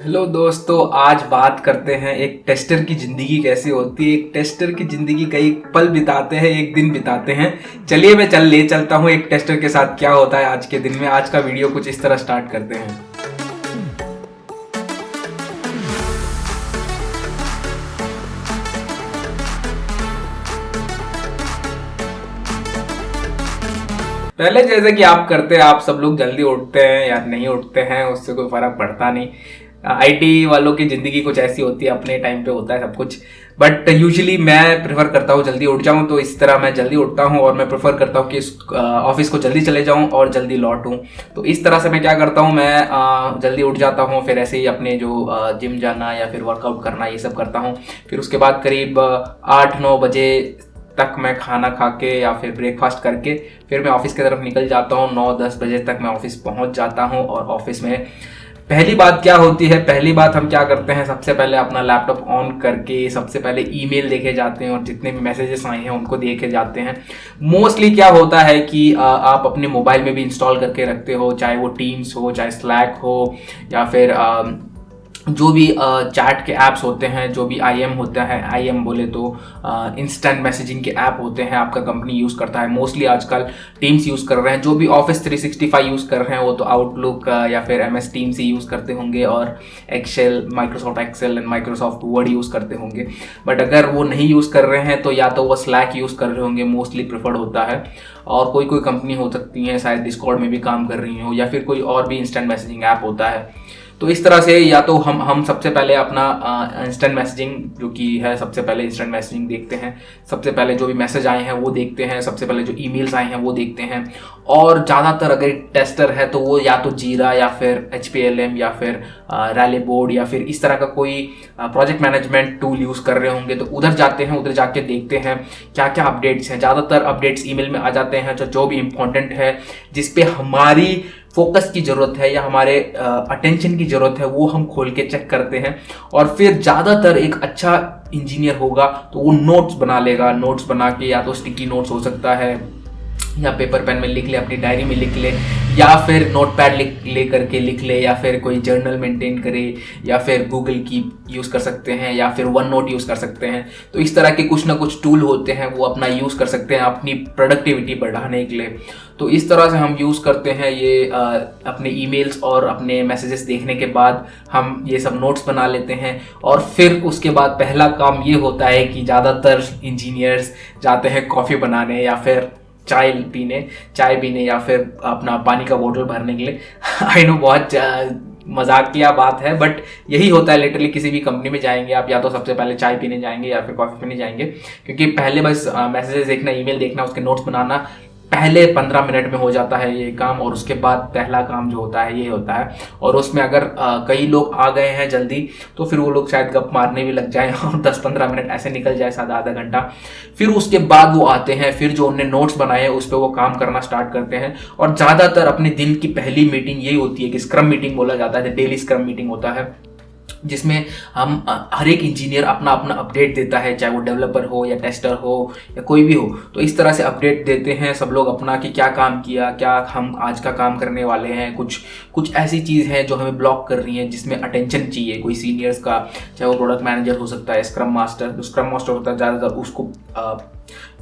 Hello दोस्तों, आज बात करते हैं एक टेस्टर की जिंदगी कैसी होती है। एक टेस्टर की जिंदगी कई पल बिताते हैं, एक दिन बिताते हैं। चलिए मैं ले चलता हूँ एक टेस्टर के साथ क्या होता है आज के दिन में। आज का वीडियो कुछ इस तरह स्टार्ट करते हैं। पहले जैसे कि आप करते हैं, आप सब लोग जल्दी उठते हैं या नहीं उठते हैं, उससे कोई फर्क पड़ता नहीं। आईटी वालों की जिंदगी कुछ ऐसी होती है, अपने टाइम पे होता है सब कुछ। बट यूजुअली मैं प्रेफर करता हूँ जल्दी उठ जाऊँ, तो इस तरह मैं जल्दी उठता हूँ और मैं प्रेफर करता हूँ कि ऑफिस को जल्दी चले जाऊँ और जल्दी लौटूँ। तो इस तरह से मैं क्या करता हूँ, मैं जल्दी उठ जाता हूँ, फिर ऐसे ही अपने जो जिम जाना या फिर वर्कआउट करना ये सब करता हूँ। फिर उसके बाद करीब 8-9 बजे तक मैं खाना खा के या फिर ब्रेकफास्ट करके फिर मैं ऑफिस की तरफ निकल जाता हूँ। 9-10 बजे तक मैं ऑफिस पहुँच जाता हूँ। और ऑफिस में पहली बात क्या होती है, पहली बात हम क्या करते हैं, सबसे पहले अपना लैपटॉप ऑन करके सबसे पहले ईमेल देखे जाते हैं और जितने भी मैसेजेस आए हैं उनको देखे जाते हैं। मोस्टली क्या होता है कि आप अपने मोबाइल में भी इंस्टॉल करके रखते हो, चाहे वो टीम्स हो, चाहे स्लैक हो, या फिर जो भी चैट के ऐप्स होते हैं, जो भी आईएम होता है, आईएम बोले तो इंस्टेंट मैसेजिंग के ऐप होते हैं, आपका कंपनी यूज़ करता है। मोस्टली आजकल टीम्स यूज़ कर रहे हैं। जो भी ऑफिस 365 यूज़ कर रहे हैं वो तो आउटलुक या फिर एमएस टीम्स ही यूज़ करते होंगे, और Excel, Microsoft Excel and Microsoft Word use करते होंगे। बट अगर वो नहीं यूज़ कर रहे हैं तो या तो वो स्लैक यूज़ कर रहे होंगे, मोस्टली प्रेफर्ड होता है। और कोई कंपनी हो सकती है शायद डिस्कॉर्ड में भी काम कर रही हो, या फिर कोई और भी इंस्टेंट मैसेजिंग ऐप होता है। तो इस तरह से या तो हम सबसे पहले अपना इंस्टेंट मैसेजिंग जो कि है, सबसे पहले इंस्टेंट मैसेजिंग देखते हैं। सबसे पहले जो भी मैसेज आए हैं वो देखते हैं, सबसे पहले जो ईमेल्स आए हैं वो देखते हैं। और ज़्यादातर अगर टेस्टर है तो वो या तो जीरा या फिर HPLM या फिर रैली बोर्ड या फिर इस तरह का कोई प्रोजेक्ट मैनेजमेंट टूल यूज़ कर रहे होंगे, तो उधर जाते हैं, उधर जाके देखते हैं क्या क्या अपडेट्स हैं। ज़्यादातर अपडेट्स ईमेल में आ जाते हैं जो भी इम्पोर्टेंट है, जिसपे हमारी फोकस की ज़रूरत है या हमारे अटेंशन की ज़रूरत है, वो हम खोल के चेक करते हैं। और फिर ज़्यादातर एक अच्छा इंजीनियर होगा तो वो नोट्स बना लेगा। नोट्स बना के या तो स्टिकी नोट्स हो सकता है, या पेपर पेन में लिख ले, अपनी डायरी में लिख ले, या फिर नोटपैड ले करके लिख ले, या फिर कोई जर्नल मेंटेन करे, या फिर गूगल की यूज़ कर सकते हैं, या फिर वन नोट यूज़ कर सकते हैं। तो इस तरह के कुछ ना कुछ टूल होते हैं, वो अपना यूज़ कर सकते हैं अपनी प्रोडक्टिविटी बढ़ाने के लिए। तो इस तरह से हम यूज़ करते हैं ये अपने ईमेल्स और अपने मैसेजेस देखने के बाद हम ये सब नोट्स बना लेते हैं। और फिर उसके बाद पहला काम ये होता है कि ज़्यादातर इंजीनियर्स जाते हैं कॉफ़ी बनाने या फिर चाय पीने या फिर अपना पानी का बोतल भरने के लिए। आई नो बहुत मजाकिया बात है, बट यही होता है लिटरली। किसी भी कंपनी में जाएंगे आप, या तो सबसे पहले चाय पीने जाएंगे या फिर कॉफ़ी पीने जाएंगे, क्योंकि पहले बस मैसेजेस देखना, ईमेल देखना, उसके नोट्स बनाना पहले 15 मिनट में हो जाता है ये काम। और उसके बाद पहला काम जो होता है ये होता है। और उसमें अगर कई लोग आ गए हैं जल्दी तो फिर वो लोग शायद गप मारने भी लग जाए और 10-15 मिनट ऐसे निकल जाए, शायद आधा घंटा। फिर उसके बाद वो आते हैं, फिर जो उन्होंने नोट्स बनाए हैं उस पर वो काम करना स्टार्ट करते हैं। और ज़्यादातर अपने दिन की पहली मीटिंग यही होती है कि स्क्रम मीटिंग बोला जाता है, डेली स्क्रम मीटिंग होता है, जिसमें हम हर एक इंजीनियर अपना अपना अपडेट देता है, चाहे वो डेवलपर हो या टेस्टर हो या कोई भी हो। तो इस तरह से अपडेट देते हैं सब लोग अपना कि क्या काम किया, क्या हम आज का काम करने वाले हैं। कुछ ऐसी चीज़ है जो हमें ब्लॉक कर रही है, जिसमें अटेंशन चाहिए कोई सीनियर्स का, चाहे वो प्रोडक्ट मैनेजर हो सकता है, स्क्रम मास्टर होता है, ज़्यादातर उसको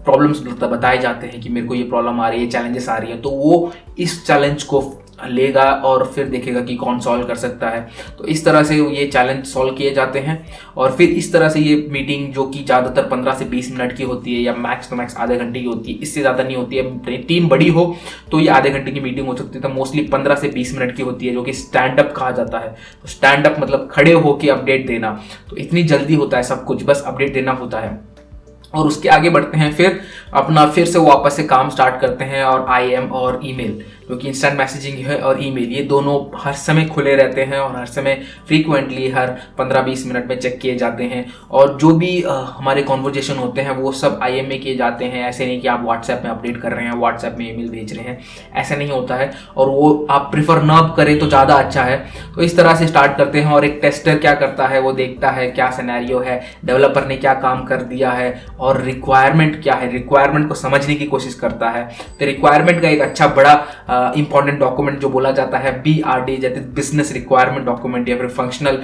प्रॉब्लम्स बताए जाते हैं कि मेरे को ये प्रॉब्लम आ रही है, चैलेंजेस आ रही है। तो वो इस चैलेंज को लेगा और फिर देखेगा कि कौन सॉल्व कर सकता है। तो इस तरह से ये चैलेंज सॉल्व किए जाते हैं। और फिर इस तरह से ये मीटिंग जो कि ज़्यादातर 15 से 20 मिनट की होती है, या मैक्स तो मैक्स आधे घंटे की होती है, इससे ज़्यादा नहीं होती है। टीम बड़ी हो तो ये आधे घंटे की मीटिंग हो सकती है, तो मोस्टली 15 से 20 मिनट की होती है, जो कि स्टैंड अप कहा जाता है। तो स्टैंड अप मतलब खड़े होकर अपडेट देना। तो इतनी जल्दी होता है सब कुछ, बस अपडेट देना होता है। और उसके आगे बढ़ते हैं, फिर से वापस से काम स्टार्ट करते हैं। और आईएम और ईमेल, क्योंकि इंस्टेंट मैसेजिंग है और ईमेल, ये दोनों हर समय खुले रहते हैं और हर समय फ्रीक्वेंटली हर 15-20 मिनट में चेक किए जाते हैं। और जो भी हमारे कॉन्वर्जेशन होते हैं वो सब आईएम में किए जाते हैं। ऐसे नहीं कि आप व्हाट्सएप में अपडेट कर रहे हैं, व्हाट्सएप में ईमेल भेज रहे हैं, ऐसा नहीं होता है। और वो आप प्रेफर ना करें तो ज़्यादा अच्छा है। तो इस तरह से स्टार्ट करते हैं। और एक टेस्टर क्या करता है, वो देखता है क्या सिनेरियो है, डेवलपर ने क्या काम कर दिया है और रिक्वायरमेंट क्या है, रिक्वायरमेंट को समझने की कोशिश करता है। तो रिक्वायरमेंट का एक अच्छा बड़ा इंपॉर्टेंट डॉक्यूमेंट जो बोला जाता है BRD, जैसे बिजनेस रिक्वायरमेंट डॉक्यूमेंट या फिर फंक्शनल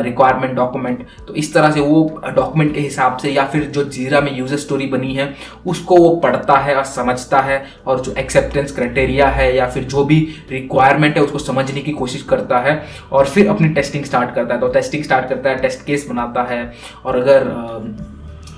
रिक्वायरमेंट डॉक्यूमेंट, तो इस तरह से वो डॉक्यूमेंट के हिसाब से या फिर जो जीरा में यूजर स्टोरी बनी है उसको वो पढ़ता है और समझता है, और जो एक्सेप्टेंस क्राइटेरिया है या फिर जो भी रिक्वायरमेंट है उसको समझने की कोशिश करता है, और फिर अपनी टेस्टिंग स्टार्ट करता है। तो टेस्टिंग स्टार्ट करता है, टेस्ट केस बनाता है, और अगर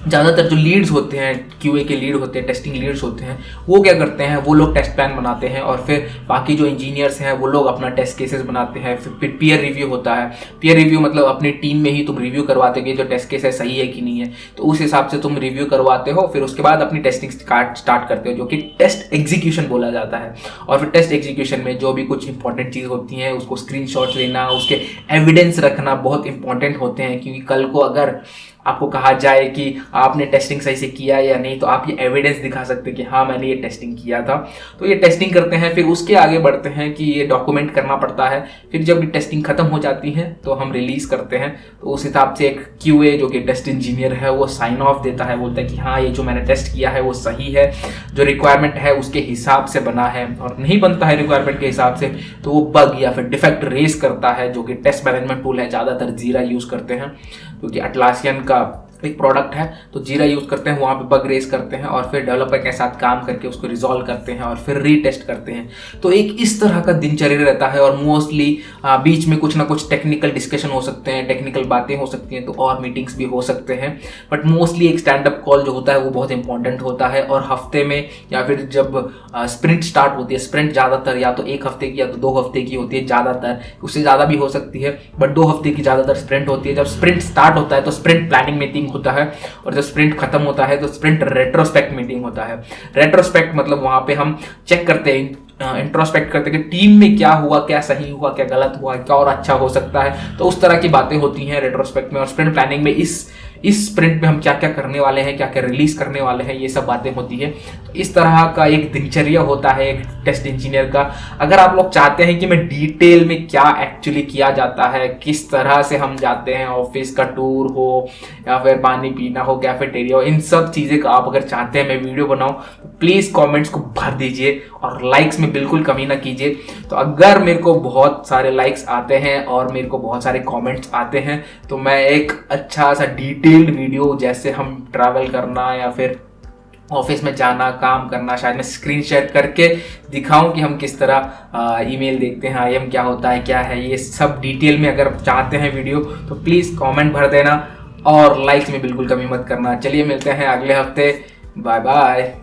ज़्यादातर जो लीड्स होते हैं, QA के लीड होते हैं, टेस्टिंग लीड्स होते हैं, वो क्या करते हैं, वो लोग टेस्ट प्लान बनाते हैं, और फिर बाकी जो इंजीनियर्स हैं वो लोग अपना टेस्ट केसेस बनाते हैं। फिर पीयर रिव्यू होता है। पीयर रिव्यू मतलब अपनी टीम में ही तुम रिव्यू करवाते हो कि जो टेस्ट केस है सही है कि नहीं है, तो उस हिसाब से तुम रिव्यू करवाते हो। फिर उसके बाद अपनी टेस्टिंग स्टार्ट करते हो, जो कि टेस्ट एग्जीक्यूशन बोला जाता है। और फिर टेस्ट एग्जीक्यूशन में जो भी कुछ इंपॉर्टेंट चीज़ होती हैं उसको स्क्रीनशॉट लेना, उसके एविडेंस रखना बहुत इंपॉर्टेंट होते हैं, क्योंकि कल को अगर आपको कहा जाए कि आपने टेस्टिंग सही से किया या नहीं, तो आप ये एविडेंस दिखा सकते हैं कि हाँ मैंने ये टेस्टिंग किया था। तो ये टेस्टिंग करते हैं, फिर उसके आगे बढ़ते हैं कि ये डॉक्यूमेंट करना पड़ता है। फिर जब ये टेस्टिंग खत्म हो जाती है तो हम रिलीज करते हैं। तो उस हिसाब से एक QA जो कि टेस्ट इंजीनियर है वो साइन ऑफ देता है, बोलता है कि हाँ ये जो मैंने टेस्ट किया है वो सही है, जो रिक्वायरमेंट है उसके हिसाब से बना है। और नहीं बनता है रिक्वायरमेंट के हिसाब से तो वो बग या फिर डिफेक्ट रेज करता है, जो कि टेस्ट मैनेजमेंट टूल है। ज़्यादातर जीरा यूज़ करते हैं क्योंकि अटलासियन का एक प्रोडक्ट है, तो जीरा यूज करते हैं, वहाँ पे बग रेज करते हैं, और फिर डेवलपर के साथ काम करके उसको रिजॉल्व करते हैं, और फिर रीटेस्ट करते हैं। तो एक इस तरह का दिनचर्या रहता है, और मोस्टली बीच में कुछ ना कुछ टेक्निकल डिस्कशन हो सकते हैं, टेक्निकल बातें हो सकती हैं, तो और मीटिंग्स भी हो सकते हैं। बट मोस्टली एक स्टैंड अप कॉल जो होता है वो बहुत इंपॉर्टेंट होता है। और हफ्ते में या फिर जब स्प्रिंट स्टार्ट होती है, स्प्रिंट ज़्यादातर या तो 1 हफ्ते की या तो 2 हफ्ते की होती है, ज़्यादातर उससे ज़्यादा भी हो सकती है, बट 2 हफ्ते की ज़्यादातर स्प्रिंट होती है। जब स्प्रिंट स्टार्ट होता है तो स्प्रिंट प्लानिंग मीटिंग होता है, और जब स्प्रिंट खत्म होता है तो स्प्रिंट रेट्रोस्पेक्ट मीटिंग होता है। रेट्रोस्पेक्ट मतलब वहां पे हम चेक करते हैं, इंट्रोस्पेक्ट करते हैं कि टीम में क्या हुआ, क्या सही हुआ, क्या गलत हुआ, क्या और अच्छा हो सकता है। तो उस तरह की बातें होती हैं रेट्रोस्पेक्ट में। और स्प्रिंट प्लानिंग में इस स्प्रिंट में हम क्या क्या करने वाले हैं, क्या क्या रिलीज करने वाले हैं, ये सब बातें होती है। तो इस तरह का एक दिनचर्या होता है एक टेस्ट इंजीनियर का। अगर आप लोग चाहते हैं कि मैं डिटेल में क्या एक्चुअली किया जाता है, किस तरह से हम जाते हैं, ऑफिस का टूर हो या फिर पानी पीना हो, कैफेटेरिया हो, इन सब चीज़ें का आप अगर चाहते हैं मैं वीडियो बनाऊं तो प्लीज़ कमेंट्स को भर दीजिए, और लाइक्स में बिल्कुल कमी ना कीजिए। तो अगर मेरे को बहुत सारे लाइक्स आते हैं और मेरे को बहुत सारे कमेंट्स आते हैं तो मैं एक अच्छा सा डिटेल्ड वीडियो, जैसे हम ट्रैवल करना या फिर ऑफिस में जाना, काम करना, शायद मैं स्क्रीन शेयर करके दिखाऊं कि हम किस तरह ईमेल देखते हैं, IM क्या होता है, क्या है, ये सब डिटेल में अगर चाहते हैं वीडियो तो प्लीज़ कमेंट भर देना, और लाइक्स में बिल्कुल कमी मत करना। चलिए मिलते हैं अगले हफ्ते, बाय बाय।